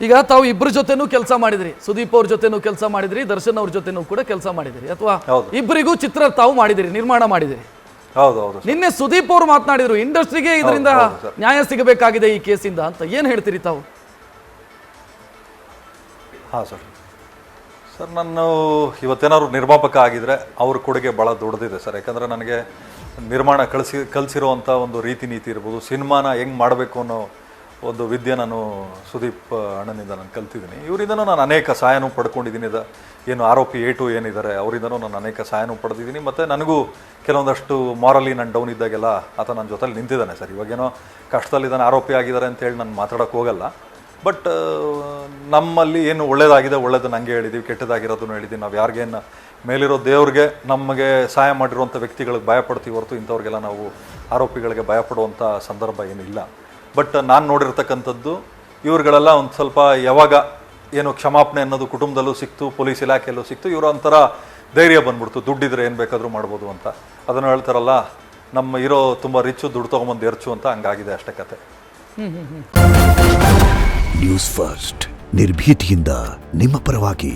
ಈಗ ತಾವು ಇಬ್ಬರ ಜೊತೆನೂ ಕೆಲಸ ಮಾಡಿದ್ರಿ, ಸುದೀಪ್ ಅವ್ರ ಜೊತೆನೂ ಕೆಲಸ ಮಾಡಿದ್ರಿ, ದರ್ಶನ್ ಅವ್ರ ಜೊತೆನೂ ಕೂಡ ಕೆಲಸ ಮಾಡಿದಿರಿ, ಅಥವಾ ಇಬ್ಬರಿಗೂ ಚಿತ್ರ ತಾವು ಮಾಡಿದಿರಿ, ನಿರ್ಮಾಣ ಮಾಡಿದಿರಿ. ಹೌದು. ನಿನ್ನೆ ಸುದೀಪ್ ಅವರು ಮಾತನಾಡಿದ್ರು, ಇಂಡಸ್ಟ್ರಿಗೆ ಇದರಿಂದ ನ್ಯಾಯ ಸಿಗಬೇಕಾಗಿದೆ ಈ ಕೇಸಿಂದ ಅಂತ. ಏನ್ ಹೇಳ್ತೀರಿ ತಾವು? ಹಾಂ ಸರ್, ನಾನು ಇವತ್ತೇನಾದ್ರು ನಿರ್ಮಾಪಕ ಆಗಿದ್ರೆ ಅವ್ರ ಕೊಡುಗೆ ಭಾಳ ದೊಡ್ಡದಿದೆ ಸರ್. ಯಾಕಂದರೆ ನನಗೆ ನಿರ್ಮಾಣ ಕಲಿಸಿರೋವಂಥ ಒಂದು ರೀತಿ ನೀತಿ ಇರ್ಬೋದು, ಸಿನಿಮಾನ ಹೆಂಗೆ ಮಾಡಬೇಕು ಅನ್ನೋ ಒಂದು ವಿದ್ಯೆ ನಾನು ಸುದೀಪ್ ಅಣ್ಣನಿಂದ ನಾನು ಕಲ್ತಿದ್ದೀನಿ. ಇವರಿಂದನೂ ನಾನು ಅನೇಕ ಸಹಾಯನೂ ಪಡ್ಕೊಂಡಿದ್ದೀನಿ. ಏನು ಆರೋಪಿ A2 ಏನಿದ್ದಾರೆ ಅವರಿಂದನೂ ನಾನು ಅನೇಕ ಸಹಾಯನೂ ಪಡೆದಿದ್ದೀನಿ. ಮತ್ತು ನನಗೂ ಕೆಲವೊಂದಷ್ಟು ಮಾರಲಿ ನಾನು ಡೌನ್ ಇದ್ದಾಗೆಲ್ಲ ಆತ ನನ್ನ ಜೊತೆಲಿ ನಿಂತಿದ್ದಾನೆ ಸರ್. ಇವಾಗೇನೋ ಕಷ್ಟದಲ್ಲಿದ್ದಾನೆ, ಆರೋಪಿ ಆಗಿದ್ದಾರೆ ಅಂತೇಳಿ ನಾನು ಮಾತಾಡೋಕ್ಕೆ ಹೋಗಲ್ಲ. ಬಟ್ ನಮ್ಮಲ್ಲಿ ಏನು ಒಳ್ಳೇದನ್ನು ಹಂಗೆ ಹೇಳಿದ್ದೀವಿ, ಕೆಟ್ಟದಾಗಿರೋದನ್ನು ಹೇಳಿದ್ದೀವಿ. ನಾವು ಯಾರಿಗೇನು ಮೇಲಿರೋ ದೇವ್ರಿಗೆ ನಮಗೆ ಸಹಾಯ ಮಾಡಿರುವಂಥ ವ್ಯಕ್ತಿಗಳಿಗೆ ಭಯಪಡ್ತೀವಿ ಹೊರತು ಇಂಥವ್ರಿಗೆಲ್ಲ ನಾವು ಆರೋಪಿಗಳಿಗೆ ಭಯಪಡುವಂಥ ಸಂದರ್ಭ ಏನಿಲ್ಲ. ಬಟ್ ನಾನು ನೋಡಿರ್ತಕ್ಕಂಥದ್ದು ಇವ್ರುಗಳೆಲ್ಲ ಒಂದು ಸ್ವಲ್ಪ ಯಾವಾಗ ಏನು ಕ್ಷಮಾಪಣೆ ಅನ್ನೋದು ಕುಟುಂಬದಲ್ಲೂ ಸಿಕ್ತು, ಪೊಲೀಸ್ ಇಲಾಖೆಯಲ್ಲೂ ಸಿಕ್ತು, ಇವರು ಒಂಥರ ಧೈರ್ಯ ಬಂದ್ಬಿಡ್ತು, ದುಡ್ಡಿದ್ರೆ ಏನು ಬೇಕಾದರೂ ಮಾಡ್ಬೋದು ಅಂತ. ಅದನ್ನು ಹೇಳ್ತಾರಲ್ಲ, ನಮ್ಮ ಇರೋ ತುಂಬ ರಿಚ್ಚು, ದುಡ್ಡು ತೊಗೊಂಬಂದು ಎರ್ಚು ಅಂತ, ಹಂಗಾಗಿದೆ ಅಷ್ಟೇ ಕತೆ. ನ್ಯೂಸ್ ಫಸ್ಟ್, ನಿರ್ಭೀತಿಯಿಂದ ನಿಮ್ಮ ಪರವಾಗಿ.